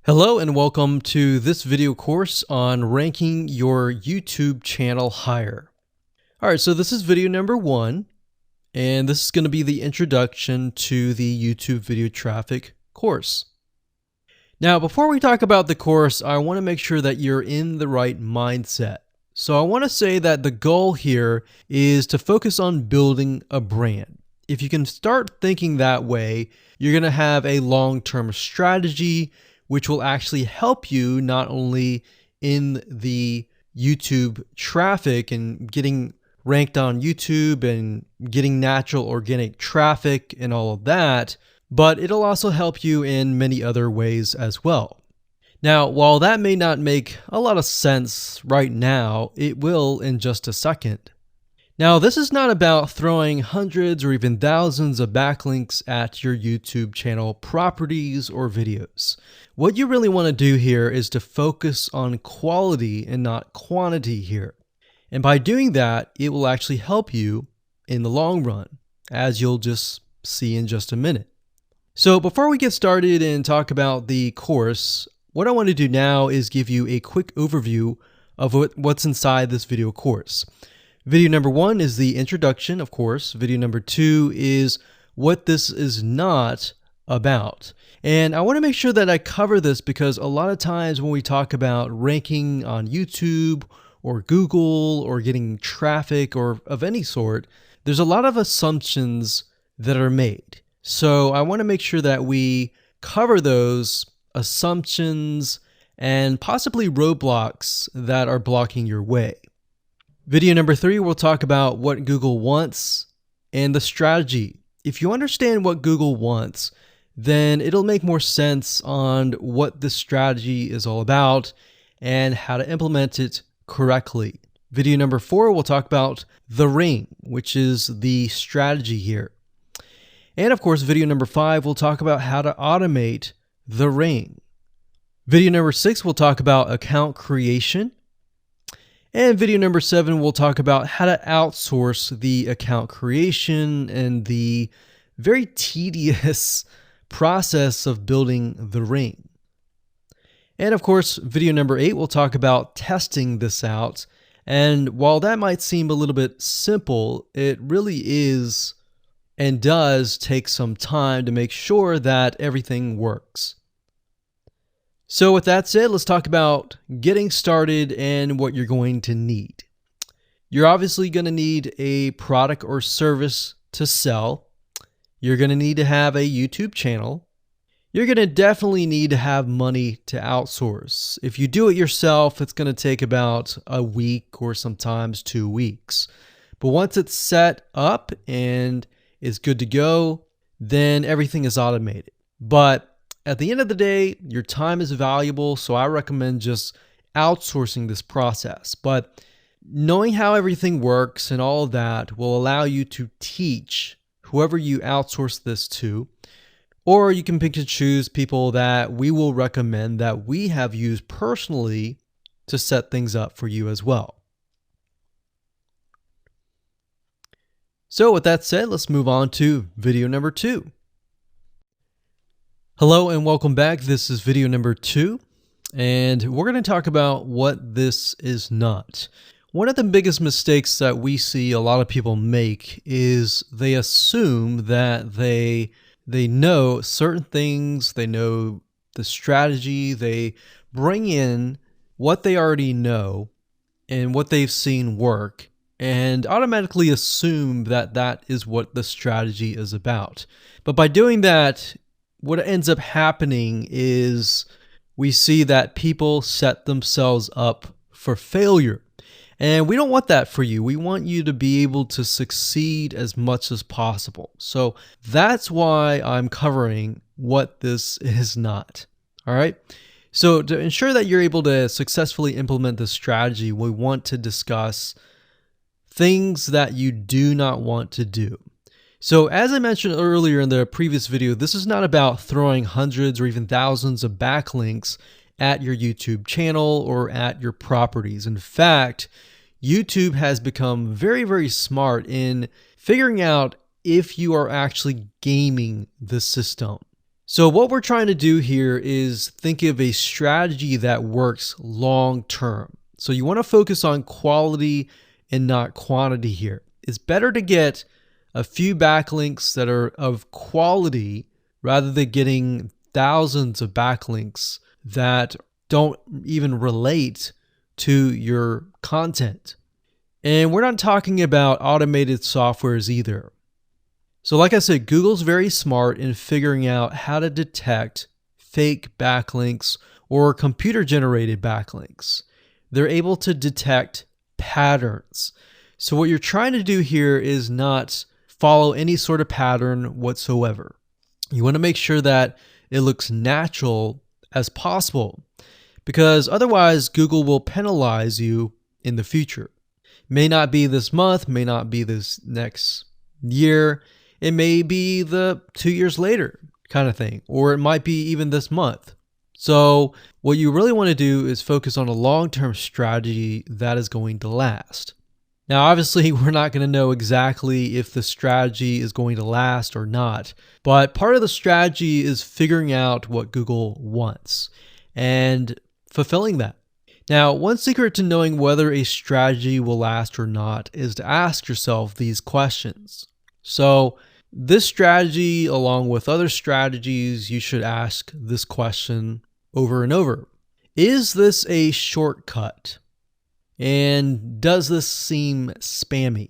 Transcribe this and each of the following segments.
Hello and welcome to this video course on ranking your YouTube channel higher. All right, so this is video number 1, and this is going to be the introduction to the YouTube video traffic course. Now, before we talk about the course, I want to make sure that you're in the right mindset. So I want to say that the goal here is to focus on building a brand. If you can start thinking that way, you're going to have a long-term strategy which will actually help you not only in the YouTube traffic and getting ranked on YouTube and getting natural organic traffic and all of that, but it'll also help you in many other ways as well. Now, while that may not make a lot of sense right now, it will in just a second. Now, this is not about throwing hundreds or even thousands of backlinks at your YouTube channel properties or videos. What you really want to do here is to focus on quality and not quantity here. And by doing that, it will actually help you in the long run, as you'll just see in just a minute. So before we get started and talk about the course, what I want to do now is give you a quick overview of what's inside this video course. Video number 1 is the introduction, of course. Video number 2 is what this is not about. And I want to make sure that I cover this because a lot of times when we talk about ranking on YouTube or Google or getting traffic or of any sort, there's a lot of assumptions that are made. So I want to make sure that we cover those assumptions and possibly roadblocks that are blocking your way. Video number 3, we'll talk about what Google wants and the strategy. If you understand what Google wants, then it'll make more sense on what the strategy is all about and how to implement it correctly. Video number 4, we'll talk about the ring, which is the strategy here. And of course, video number 5, we'll talk about how to automate the ring. Video number 6, we'll talk about account creation. And video number 7, we'll talk about how to outsource the account creation and the very tedious process of building the ring. And of course, video number 8, we'll talk about testing this out. And while that might seem a little bit simple, it really is and does take some time to make sure that everything works. So with that said, let's talk about getting started and what you're going to need. You're obviously going to need a product or service to sell. You're going to need to have a YouTube channel. You're going to definitely need to have money to outsource. If you do it yourself, it's going to take about a week or sometimes 2 weeks. But once it's set up and is good to go, then everything is automated. But at the end of the day, your time is valuable, so I recommend just outsourcing this process. But knowing how everything works and all of that will allow you to teach whoever you outsource this to, or you can pick and choose people that we will recommend that we have used personally to set things up for you as well. So with that said, let's move on to video number 2. Hello and welcome back. This is video number 2, and we're going to talk about what this is not. One of the biggest mistakes that we see a lot of people make is they assume that they know certain things, they know the strategy, they bring in what they already know and what they've seen work, and automatically assume that that is what the strategy is about. But by doing that, what ends up happening is we see that people set themselves up for failure. And we don't want that for you. We want you to be able to succeed as much as possible. So that's why I'm covering what this is not. All right. So to ensure that you're able to successfully implement this strategy, we want to discuss things that you do not want to do. So as I mentioned earlier in the previous video, this is not about throwing hundreds or even thousands of backlinks at your YouTube channel or at your properties. In fact, YouTube has become very, very smart in figuring out if you are actually gaming the system. So what we're trying to do here is think of a strategy that works long term. So you want to focus on quality and not quantity here. It's better to get a few backlinks that are of quality rather than getting thousands of backlinks that don't even relate to your content. And we're not talking about automated softwares either. So like I said, Google's very smart in figuring out how to detect fake backlinks or computer-generated backlinks. They're able to detect patterns. So what you're trying to do here is not follow any sort of pattern whatsoever. You want to make sure that it looks natural as possible, because otherwise Google will penalize you in the future. May not be this month, may not be this next year. It may be the 2 years later kind of thing, or it might be even this month. So what you really want to do is focus on a long-term strategy that is going to last. Now, obviously, we're not going to know exactly if the strategy is going to last or not, but part of the strategy is figuring out what Google wants and fulfilling that. Now, one secret to knowing whether a strategy will last or not is to ask yourself these questions. So this strategy, along with other strategies, you should ask this question over and over. Is this a shortcut? And does this seem spammy?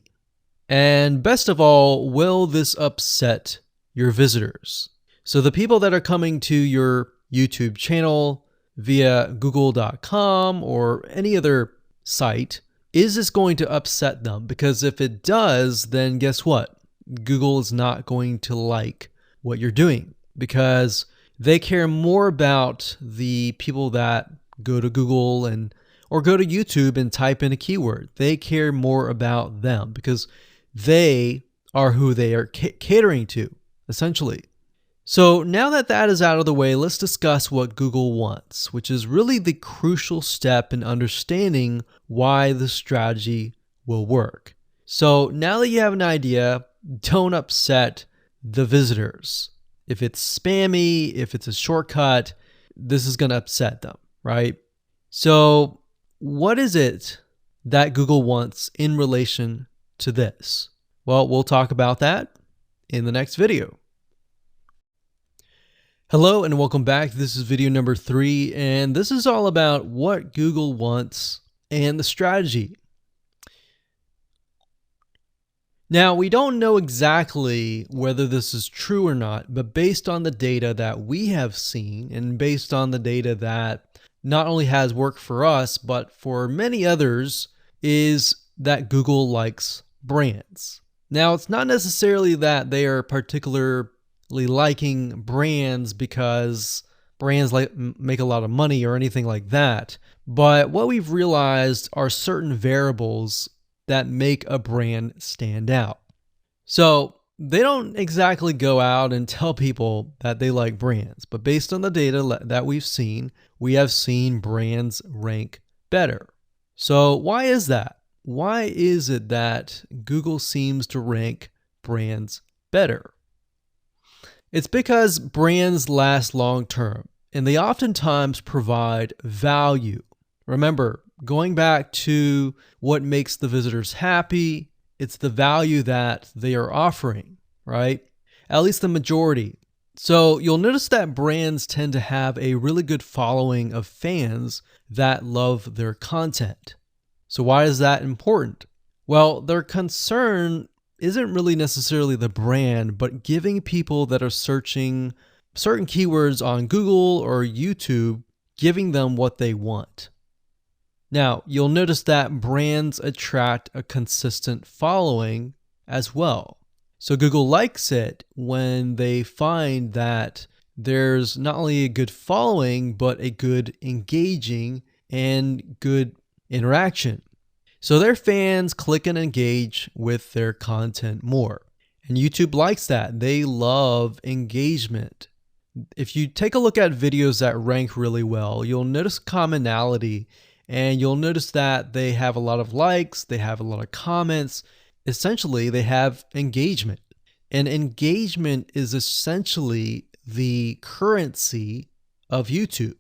And best of all, will this upset your visitors? So the people that are coming to your YouTube channel via google.com or any other site, is this going to upset them? Because if it does, then guess what? Google is not going to like what you're doing, because they care more about the people that go to Google or go to YouTube and type in a keyword. They care more about them because they are who they are catering to, essentially. So now that that is out of the way, let's discuss what Google wants, which is really the crucial step in understanding why the strategy will work. So now that you have an idea, don't upset the visitors. If it's spammy, if it's a shortcut, this is going to upset them, right? So what is it that Google wants in relation to this? Well, we'll talk about that in the next video. Hello and welcome back. This is video number 3, and this is all about what Google wants and the strategy. Now, we don't know exactly whether this is true or not, but based on the data that we have seen and based on the data that not only has worked for us, but for many others, is that Google likes brands. Now, it's not necessarily that they are particularly liking brands because brands make a lot of money or anything like that, but what we've realized are certain variables that make a brand stand out. So they don't exactly go out and tell people that they like brands, but based on the data that we've seen, we have seen brands rank better. So why is that? Why is it that Google seems to rank brands better? It's because brands last long term, and they oftentimes provide value. Remember, going back to what makes the visitors happy, it's the value that they are offering, right? At least the majority. So you'll notice that brands tend to have a really good following of fans that love their content. So why is that important? Well, their concern isn't really necessarily the brand, but giving people that are searching certain keywords on Google or YouTube, giving them what they want. Now, you'll notice that brands attract a consistent following as well. So Google likes it when they find that there's not only a good following, but a good engaging and good interaction. So their fans click and engage with their content more. And YouTube likes that. They love engagement. If you take a look at videos that rank really well, you'll notice commonality, and you'll notice that they have a lot of likes, they have a lot of comments. Essentially, they have engagement. And engagement is essentially the currency of YouTube.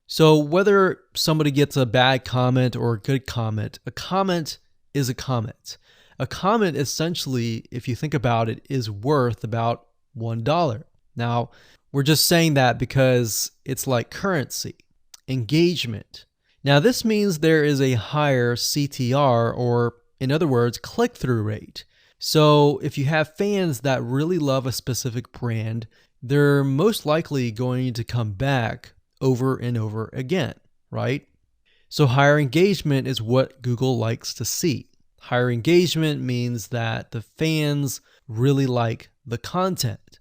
So whether somebody gets a bad comment or a good comment, a comment is a comment. A comment essentially, if you think about it, is worth about $1. Now, we're just saying that because it's like currency, engagement. Now, this means there is a higher CTR, or in other words, click-through rate. So if you have fans that really love a specific brand, they're most likely going to come back over and over again, right? So higher engagement is what Google likes to see. Higher engagement means that the fans really like the content.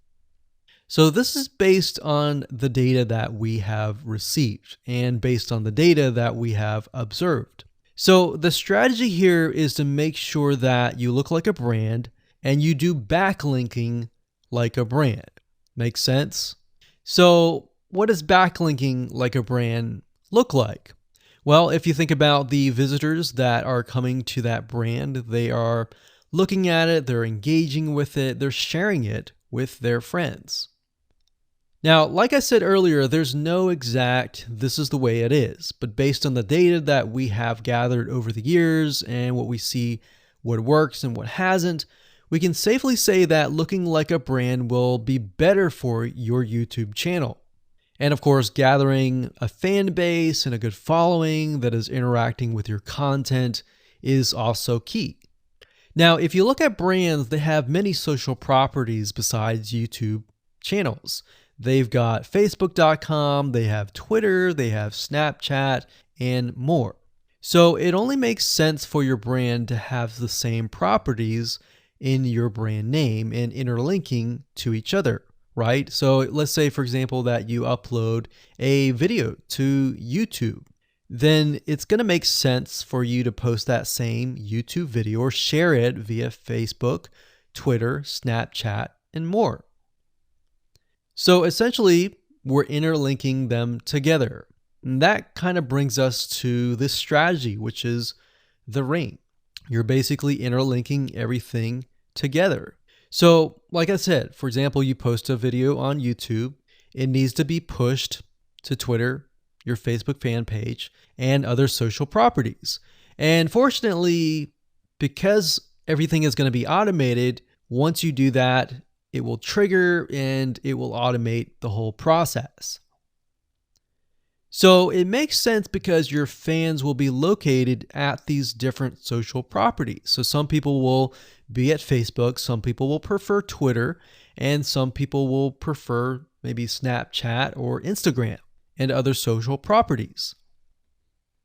So this is based on the data that we have received and based on the data that we have observed. So the strategy here is to make sure that you look like a brand and you do backlinking like a brand. Make sense? So what does backlinking like a brand look like? Well, if you think about the visitors that are coming to that brand, they are looking at it, they're engaging with it, they're sharing it with their friends. Now, like I said earlier, there's no exact this is the way it is, but based on the data that we have gathered over the years and what we see, what works and what hasn't, we can safely say that looking like a brand will be better for your YouTube channel. And of course, gathering a fan base and a good following that is interacting with your content is also key. Now, if you look at brands, they have many social properties besides YouTube channels. They've got Facebook.com, they have Twitter, they have Snapchat, and more. So it only makes sense for your brand to have the same properties in your brand name and interlinking to each other, right? So let's say, for example, that you upload a video to YouTube. Then it's going to make sense for you to post that same YouTube video or share it via Facebook, Twitter, Snapchat, and more. So essentially, we're interlinking them together. And that kind of brings us to this strategy, which is the ring. You're basically interlinking everything together. So like I said, for example, you post a video on YouTube, it needs to be pushed to Twitter, your Facebook fan page, and other social properties. And fortunately, because everything is going to be automated, once you do that, it will trigger and it will automate the whole process. So it makes sense because your fans will be located at these different social properties. So some people will be at Facebook, some people will prefer Twitter, and some people will prefer maybe Snapchat or Instagram and other social properties.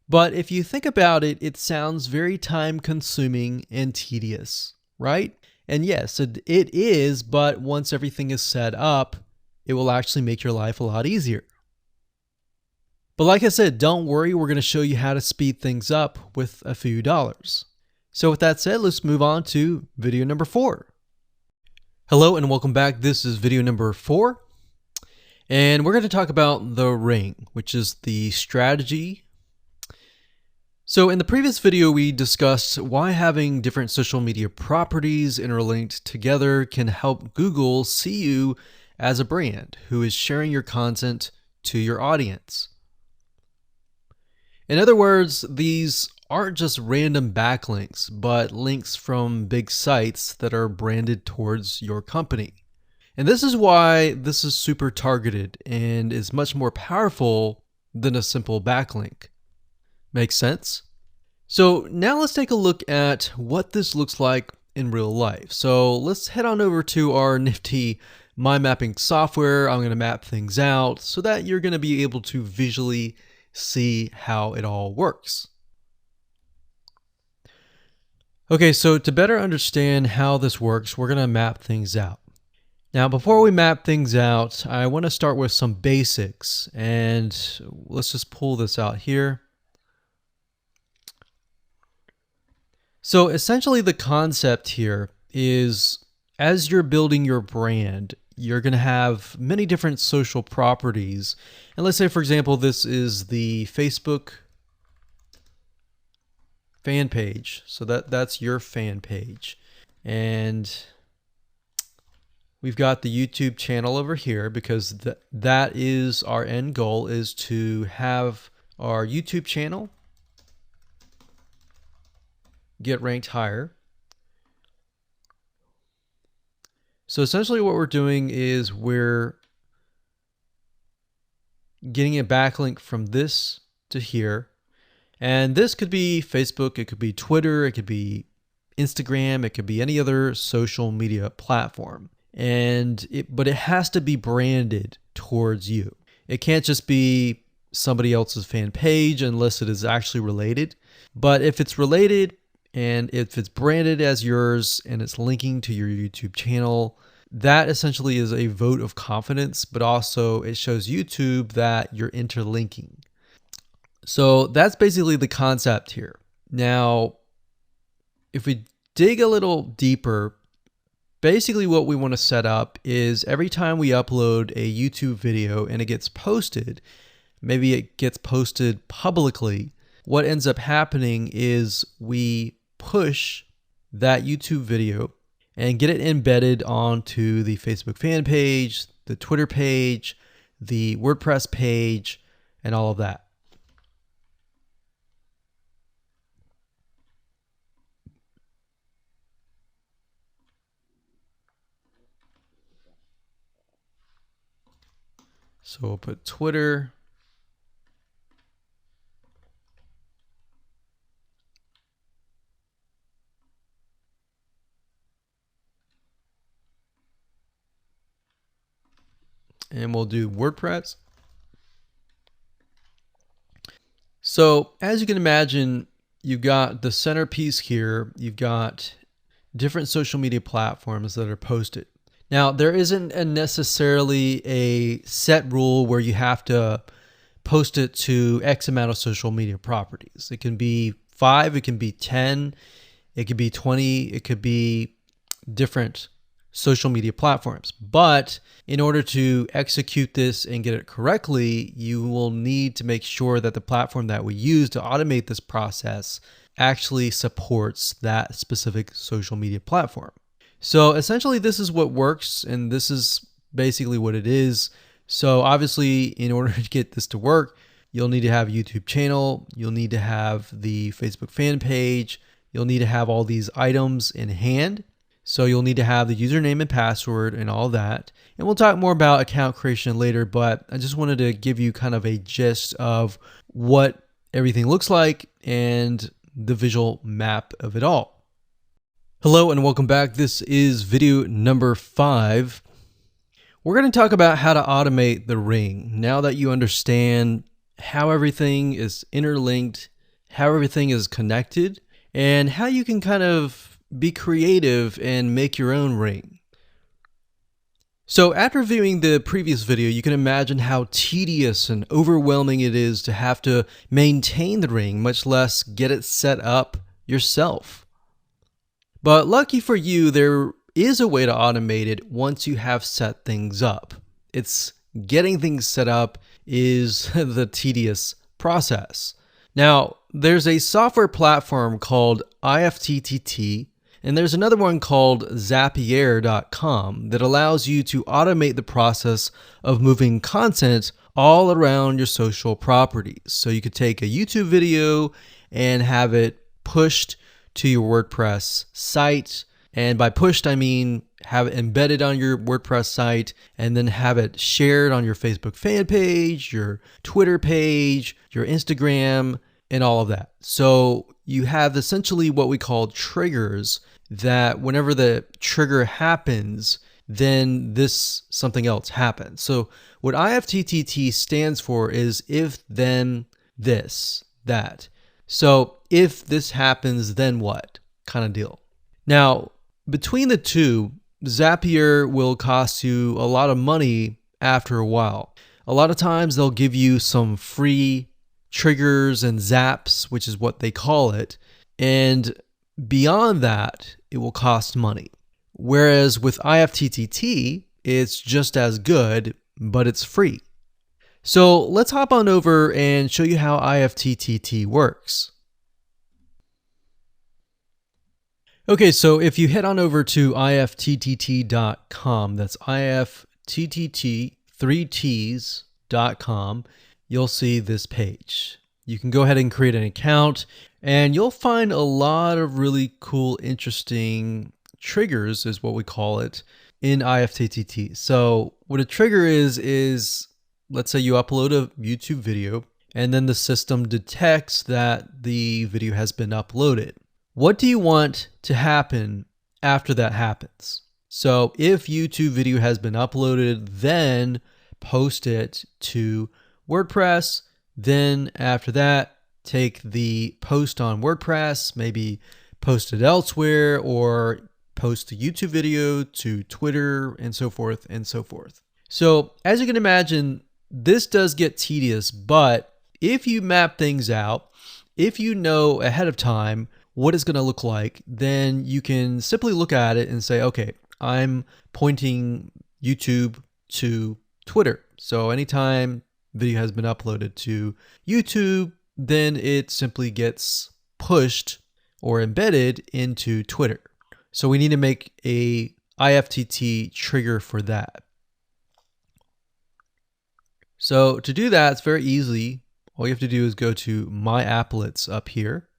But if you think about it, it sounds very time consuming and tedious, right? And yes, it is, but once everything is set up, it will actually make your life a lot easier. But like I said, don't worry, we're going to show you how to speed things up with a few dollars. So with that said, let's move on to video number 4. Hello and welcome back. This is video number 4. And we're going to talk about the ring, which is the strategy. So in the previous video, we discussed why having different social media properties interlinked together can help Google see you as a brand who is sharing your content to your audience. In other words, these aren't just random backlinks, but links from big sites that are branded towards your company. And this is why this is super targeted and is much more powerful than a simple backlink. Make sense? So now let's take a look at what this looks like in real life. So let's head on over to our nifty mind mapping software. I'm going to map things out so that you're going to be able to visually see how it all works. Okay, so to better understand how this works, we're going to map things out. Now, before we map things out, I want to start with some basics, and let's just pull this out here. So essentially the concept here is as you're building your brand, you're going to have many different social properties. And let's say, for example, this is the Facebook fan page. So that's your fan page. And we've got the YouTube channel over here because that is our end goal, is to have our YouTube channel get ranked higher. So essentially what we're doing is we're getting a backlink from this to here. And this could be Facebook, it could be Twitter, it could be Instagram, it could be any other social media platform. But it has to be branded towards you. It can't just be somebody else's fan page unless it is actually related. But if it's related and if it's branded as yours and it's linking to your YouTube channel, that essentially is a vote of confidence, but also it shows YouTube that you're interlinking. So that's basically the concept here. Now, if we dig a little deeper, basically what we want to set up is every time we upload a YouTube video and it gets posted, maybe it gets posted publicly, what ends up happening is we push that YouTube video and get it embedded onto the Facebook fan page, the Twitter page, the WordPress page, and all of that. So we'll put Twitter. And we'll do WordPress. So as you can imagine, you've got the centerpiece here. You've got different social media platforms that are posted. Now, there isn't necessarily a set rule where you have to post it to X amount of social media properties. It can be 5, it can be 10, it could be 20, it could be different social media platforms. But in order to execute this and get it correctly, you will need to make sure that the platform that we use to automate this process actually supports that specific social media platform. So essentially this is what works, and this is basically what it is. So obviously in order to get this to work, you'll need to have a YouTube channel, you'll need to have the Facebook fan page, you'll need to have all these items in hand. So you'll need to have the username and password and all that. And we'll talk more about account creation later, but I just wanted to give you kind of a gist of what everything looks like and the visual map of it all. Hello and welcome back. This is video number 5. We're going to talk about how to automate the ring. Now that you understand how everything is interlinked, how everything is connected, and how you can kind of be creative and make your own ring. So after viewing the previous video, you can imagine how tedious and overwhelming it is to have to maintain the ring, much less get it set up yourself. But lucky for you, there is a way to automate it once you have set things up. It's getting things set up is the tedious process. Now, there's a software platform called IFTTT, and there's another one called Zapier.com that allows you to automate the process of moving content all around your social properties. So you could take a YouTube video and have it pushed to your WordPress site. And by pushed, I mean have it embedded on your WordPress site and then have it shared on your Facebook fan page, your Twitter page, your Instagram, and all of that. So you have essentially what we call triggers that whenever the trigger happens, then something else happens. So what IFTTT stands for is if, then, this, that. So if this happens, then what kind of deal. Now, between the two, Zapier will cost you a lot of money after a while. A lot of times they'll give you some free triggers and zaps, which is what they call it. And beyond that, it will cost money. Whereas with IFTTT, it's just as good, but it's free. So let's hop on over and show you how IFTTT works. Okay, so if you head on over to ifttt.com, that's ifttt, 3ts.com, you'll see this page. You can go ahead and create an account, and you'll find a lot of really cool, interesting triggers, is what we call it, in ifttt. So what a trigger is let's say you upload a YouTube video, and then the system detects that the video has been uploaded. What do you want to happen after that happens? So if YouTube video has been uploaded, then post it to WordPress. Then after that, take the post on WordPress, maybe post it elsewhere, or post the YouTube video to Twitter, and so forth and so forth. So as you can imagine, this does get tedious, but if you map things out, if you know ahead of time what it's going to look like, then you can simply look at it and say, okay, I'm pointing YouTube to Twitter. So anytime video has been uploaded to YouTube, then it simply gets pushed or embedded into Twitter. So we need to make a IFTTT trigger for that. So to do that, it's very easy. All you have to do is go to My Applets up here,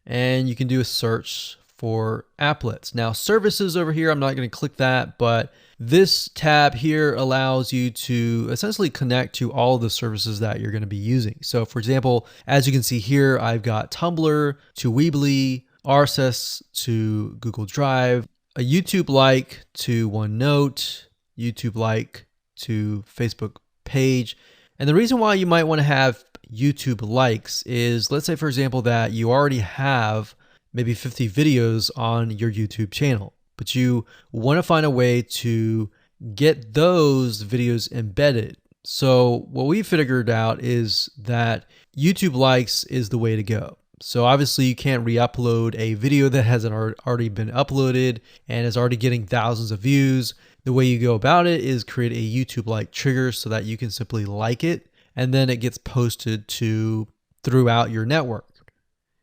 and you can do a search for applets. Now services over here, I'm not going to click that, but this tab here allows you to essentially connect to all the services that you're going to be using. So for example, as you can see here, I've got Tumblr to Weebly, RSS to Google Drive, a YouTube like to OneNote, YouTube like to Facebook page. And the reason why you might want to have YouTube likes is, let's say for example that you already have maybe 50 videos on your YouTube channel, but you want to find a way to get those videos embedded. So what we figured out is that YouTube likes is the way to go. So obviously you can't re-upload a video that hasn't already been uploaded and is already getting thousands of views. The way you go about it is create a YouTube like trigger so that you can simply like it, and then it gets posted to throughout your network.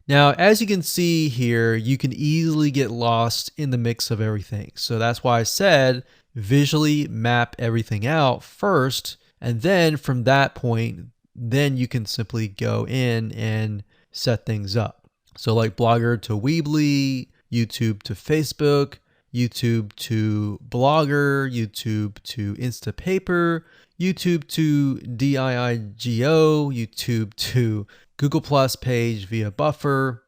Now, as you can see here, you can easily get lost in the mix of everything. So that's why I said visually map everything out first, and then from that point, then you can simply go in and set things up. So like Blogger to Weebly, YouTube to Facebook, YouTube to Blogger, YouTube to Instapaper, YouTube to DIIGO, YouTube to Google Plus page via Buffer,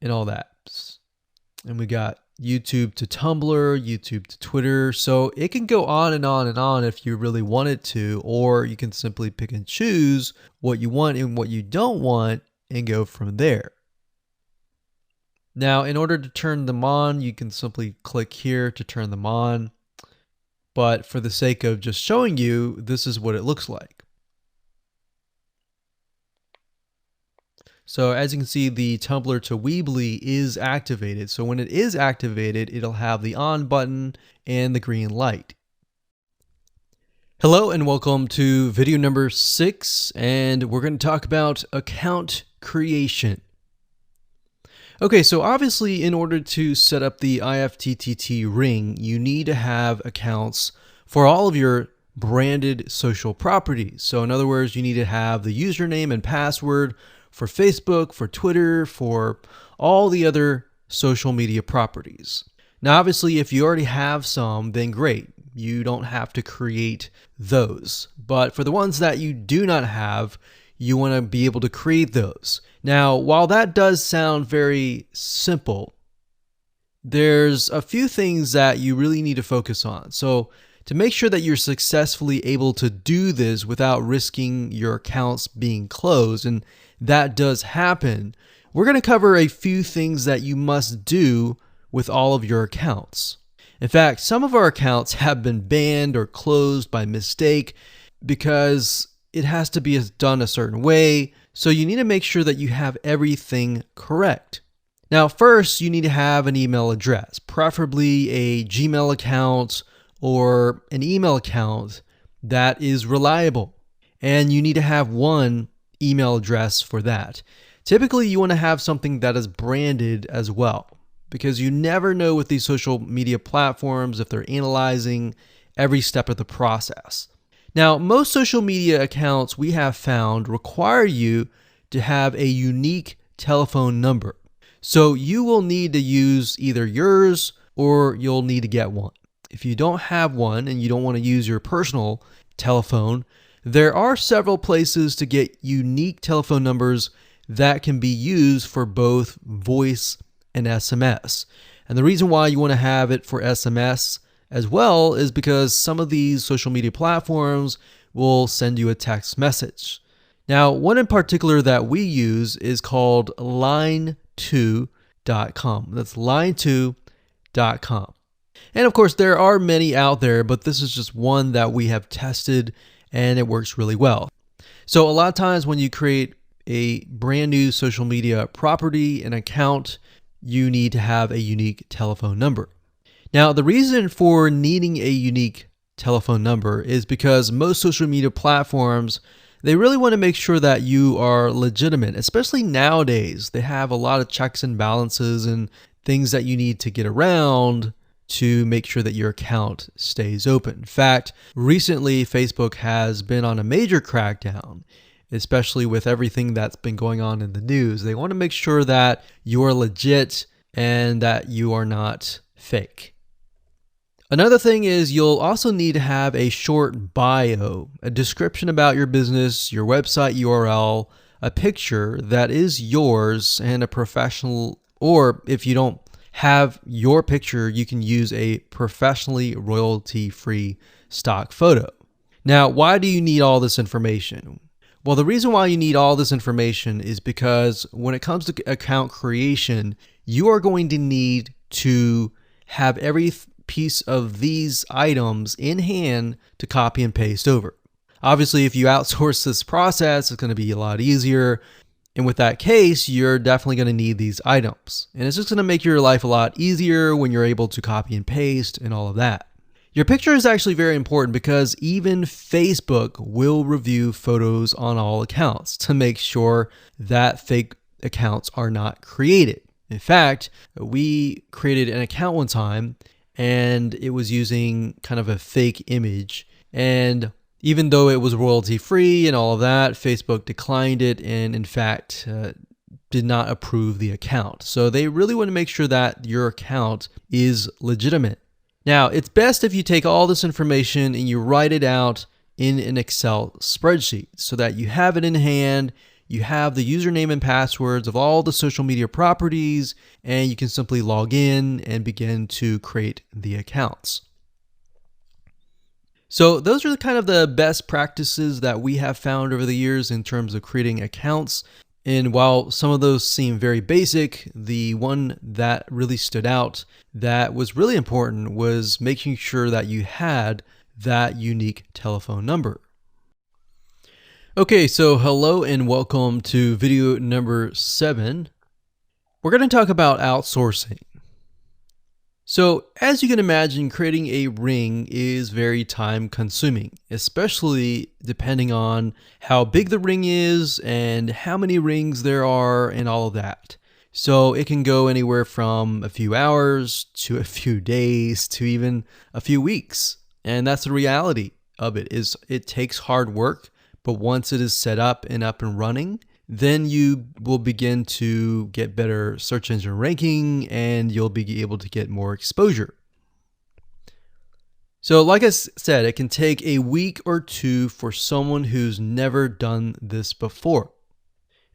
and all that. And we got YouTube to Tumblr, YouTube to Twitter. So it can go on and on and on if you really want it to, or you can simply pick and choose what you want and what you don't want and go from there. Now, in order to turn them on, you can simply click here to turn them on. But for the sake of just showing you, this is what it looks like. So as you can see, the Tumblr to Weebly is activated. So when it is activated, it'll have the on button and the green light. Hello and welcome to video number 6, and we're going to talk about account creation. Okay, so obviously in order to set up the IFTTT ring, you need to have accounts for all of your branded social properties. So in other words, you need to have the username and password for Facebook, for Twitter, for all the other social media properties. Now, obviously, if you already have some, then great. You don't have to create those. But for the ones that you do not have, you want to be able to create those. Now, while that does sound very simple, there's a few things that you really need to focus on. So to make sure that you're successfully able to do this without risking your accounts being closed, and that does happen, we're going to cover a few things that you must do with all of your accounts. In fact, some of our accounts have been banned or closed by mistake because it has to be done a certain way. So you need to make sure that you have everything correct. Now, first, you need to have an email address, preferably a Gmail account or an email account that is reliable. And you need to have one email address for that. Typically, you want to have something that is branded as well, because you never know with these social media platforms if they're analyzing every step of the process. Now, most social media accounts we have found require you to have a unique telephone number. So you will need to use either yours or you'll need to get one. If you don't have one and you don't want to use your personal telephone, there are several places to get unique telephone numbers that can be used for both voice and SMS. And the reason why you want to have it for SMS as well is because some of these social media platforms will send you a text message. Now, one in particular that we use is called line2.com. That's line2.com. And of course, there are many out there, but this is just one that we have tested and it works really well. So a lot of times when you create a brand new social media property, an account, you need to have a unique telephone number. Now, the reason for needing a unique telephone number is because most social media platforms, they really want to make sure that you are legitimate, especially nowadays. They have a lot of checks and balances and things that you need to get around to make sure that your account stays open. In fact, recently Facebook has been on a major crackdown, especially with everything that's been going on in the news. They want to make sure that you are legit and that you are not fake. Another thing is you'll also need to have a short bio, a description about your business, your website URL, a picture that is yours, and a professional, or if you don't have your picture, you can use a professionally royalty-free stock photo. Now, why do you need all this information? Well, the reason why you need all this information is because when it comes to account creation, you are going to need to have every piece of these items in hand to copy and paste over. Obviously, if you outsource this process, it's going to be a lot easier. And with that case, you're definitely going to need these items. And it's just going to make your life a lot easier when you're able to copy and paste and all of that. Your picture is actually very important because even Facebook will review photos on all accounts to make sure that fake accounts are not created. In fact, we created an account one time and it was using kind of a fake image. And even though it was royalty free and all of that, Facebook declined it and in fact did not approve the account. So they really want to make sure that your account is legitimate. Now, it's best if you take all this information and you write it out in an Excel spreadsheet so that you have it in hand, you have the username and passwords of all the social media properties, and you can simply log in and begin to create the accounts. So those are kind of the best practices that we have found over the years in terms of creating accounts. And while some of those seem very basic, the one that really stood out that was really important was making sure that you had that unique telephone number. Okay, so hello and welcome to video number 7. We're going to talk about outsourcing. So as you can imagine, creating a ring is very time consuming, especially depending on how big the ring is and how many rings there are and all of that. So it can go anywhere from a few hours to a few days to even a few weeks. And that's the reality of it, is it takes hard work, but once it is set up and running, then you will begin to get better search engine ranking and you'll be able to get more exposure. So like I said, it can take a week or two for someone who's never done this before.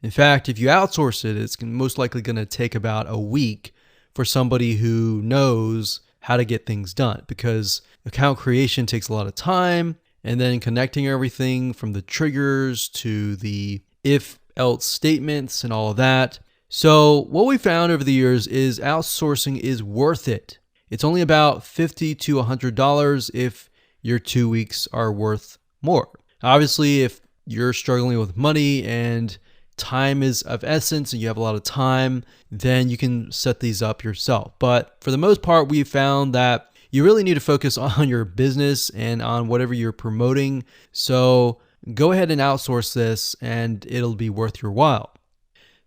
In fact, if you outsource it, it's most likely going to take about a week for somebody who knows how to get things done, because account creation takes a lot of time, and then connecting everything from the triggers to the if else statements and all of that. So what we found over the years is outsourcing is worth it. It's only about $50 to $100 if your 2 weeks are worth more. Obviously, if you're struggling with money and time is of essence and you have a lot of time, then you can set these up yourself. But for the most part, we found that you really need to focus on your business and on whatever you're promoting. So go ahead and outsource this and it'll be worth your while.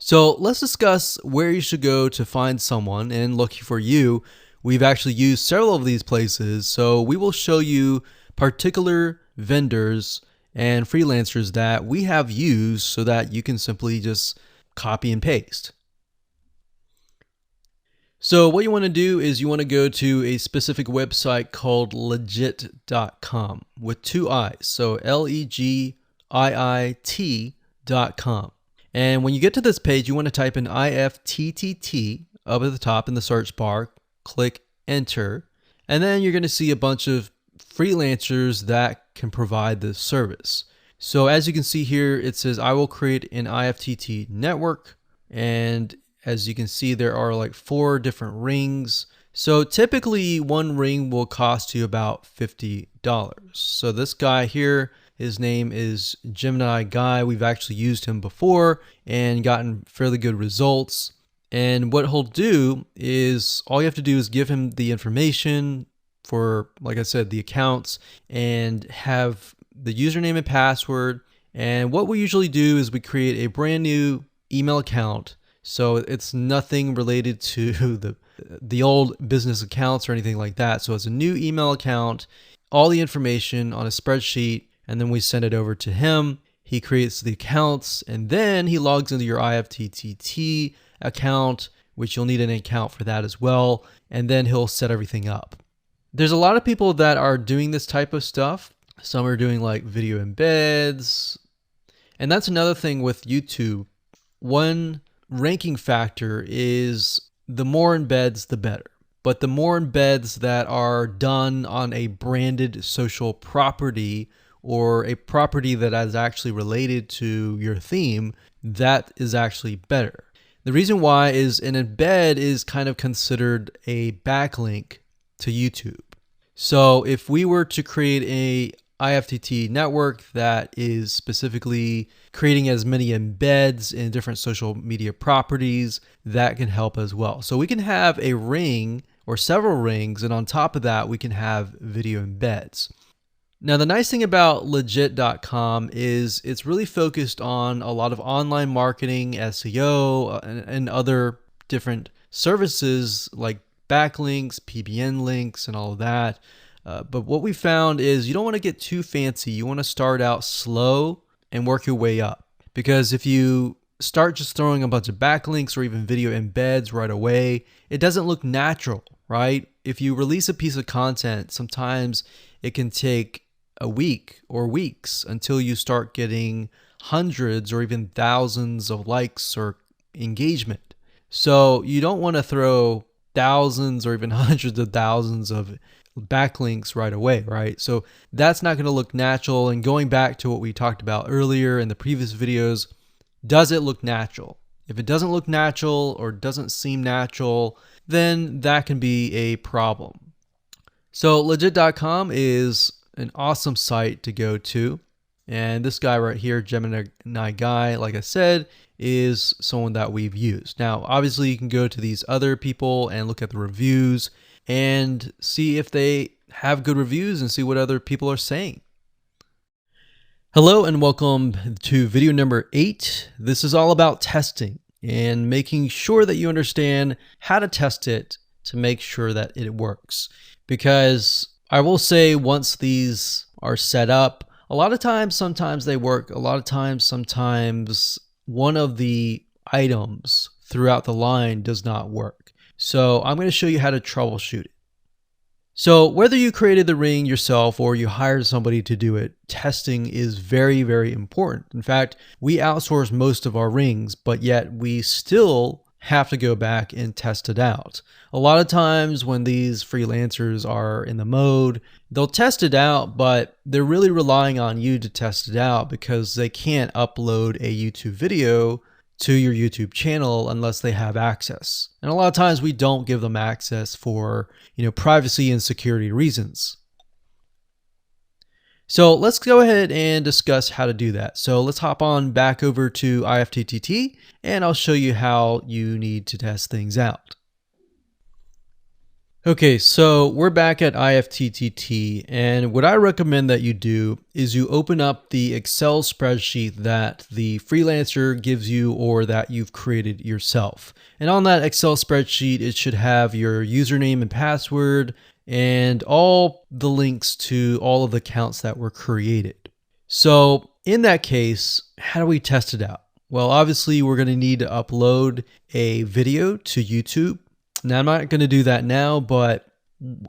So let's discuss where you should go to find someone, and lucky for you, we've actually used several of these places. So we will show you particular vendors and freelancers that we have used so that you can simply just copy and paste. So what you want to do is you want to go to a specific website called legit.com with two I's. So LEGIIT.com. And when you get to this page, you want to type in IFTTT up at the top in the search bar, click enter, and then you're going to see a bunch of freelancers that can provide this service. So as you can see here, it says, I will create an IFTT network. And as you can see, there are like 4 different rings. So typically one ring will cost you about $50. So this guy here, his name is Gemini Guy. We've actually used him before and gotten fairly good results. And what he'll do is all you have to do is give him the information for, like I said, the accounts, and have the username and password. And what we usually do is we create a brand new email account. So it's nothing related to the old business accounts or anything like that. So it's a new email account, all the information on a spreadsheet, and then we send it over to him. He creates the accounts, and then he logs into your IFTTT account, which you'll need an account for that as well, and then he'll set everything up. There's a lot of people that are doing this type of stuff. Some are doing like video embeds, and that's another thing with YouTube. One ranking factor is the more embeds, the better. But the more embeds that are done on a branded social property or a property that is actually related to your theme, that is actually better. The reason why is an embed is kind of considered a backlink to YouTube. So if we were to create a IFTT network that is specifically creating as many embeds in different social media properties, that can help as well. So we can have a ring or several rings, and on top of that, we can have video embeds. Now, the nice thing about legit.com is it's really focused on a lot of online marketing, SEO, and other different services like backlinks, PBN links, and all of that. But what we found is you don't want to get too fancy. You want to start out slow and work your way up. Because if you start just throwing a bunch of backlinks or even video embeds right away, it doesn't look natural, right? If you release a piece of content, sometimes it can take a week or weeks until you start getting hundreds or even thousands of likes or engagement. So you don't want to throw thousands or even hundreds of thousands of backlinks right away, right? So that's not going to look natural. And going back to what we talked about earlier in the previous videos, does it look natural? If it doesn't look natural or doesn't seem natural, then that can be a problem. So legit.com is an awesome site to go to. And this guy right here, Gemini Guy, like I said, is someone that we've used. Now, obviously you can go to these other people and look at the reviews and see if they have good reviews and see what other people are saying. Hello and welcome to video number 8. This is all about testing and making sure that you understand how to test it to make sure that it works. Because I will say, once these are set up, a lot of times, sometimes they work. A lot of times, sometimes one of the items throughout the line does not work. So I'm going to show you how to troubleshoot it. So whether you created the ring yourself or you hired somebody to do it, testing is very, very important. In fact, we outsource most of our rings, but yet we still have to go back and test it out. A lot of times when these freelancers are in the mode, they'll test it out, but they're really relying on you to test it out because they can't upload a YouTube video to your YouTube channel unless they have access. And a lot of times we don't give them access for, privacy and security reasons. So let's go ahead and discuss how to do that. So let's hop on back over to IFTTT and I'll show you how you need to test things out. Okay, so we're back at IFTTT, and what I recommend that you do is you open up the Excel spreadsheet that the freelancer gives you or that you've created yourself. And on that Excel spreadsheet, it should have your username and password and all the links to all of the accounts that were created. So in that case, how do we test it out? Well, obviously we're going to need to upload a video to YouTube. Now, I'm not going to do that now, but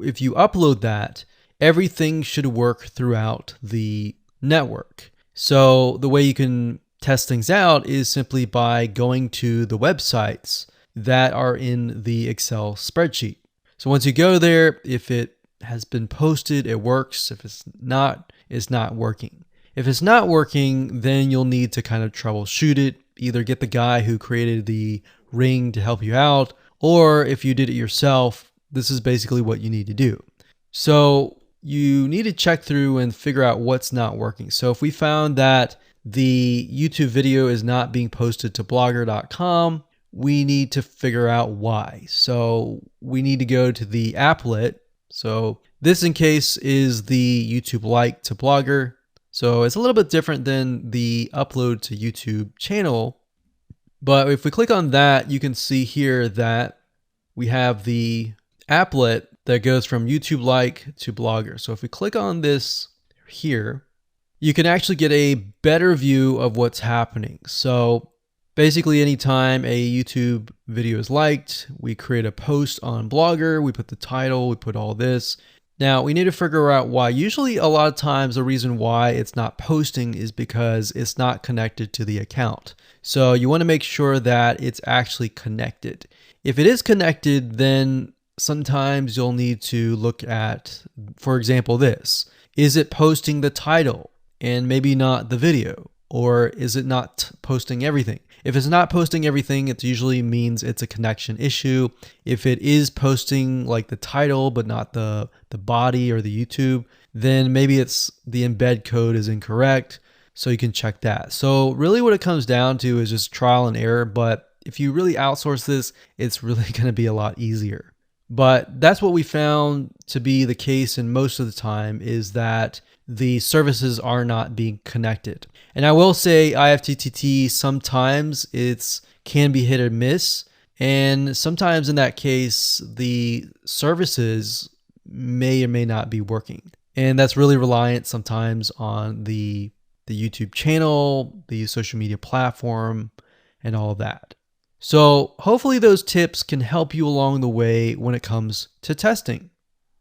if you upload that, everything should work throughout the network. So the way you can test things out is simply by going to the websites that are in the Excel spreadsheet. So once you go there, if it has been posted, it works. If it's not working. If it's not working, then you'll need to kind of troubleshoot it. Either get the guy who created the ring to help you out, or if you did it yourself, this is basically what you need to do. So you need to check through and figure out what's not working. So if we found that the YouTube video is not being posted to blogger.com, we need to figure out why. So we need to go to the applet. So this in case is the YouTube like to Blogger. So it's a little bit different than the upload to YouTube channel. But if we click on that, you can see here that we have the applet that goes from YouTube like to Blogger. So if we click on this here, you can actually get a better view of what's happening. So basically anytime a YouTube video is liked, we create a post on Blogger, we put the title, we put all this. Now we need to figure out why. Usually a lot of times the reason why it's not posting is because it's not connected to the account. So you want to make sure that it's actually connected. If it is connected, then sometimes you'll need to look at, for example, this. Is it posting the title and maybe not the video? Or is it not posting everything? If it's not posting everything, it usually means it's a connection issue. If it is posting like the title but not the body or the YouTube, then maybe it's the embed code is incorrect. So you can check that. So really what it comes down to is just trial and error. But if you really outsource this, it's really going to be a lot easier. But that's what we found to be the case in most of the time, is that the services are not being connected. And I will say IFTTT, sometimes it's can be hit or miss. And sometimes in that case, the services may or may not be working. And that's really reliant sometimes on the YouTube channel, the social media platform, and all of that. So hopefully those tips can help you along the way when it comes to testing.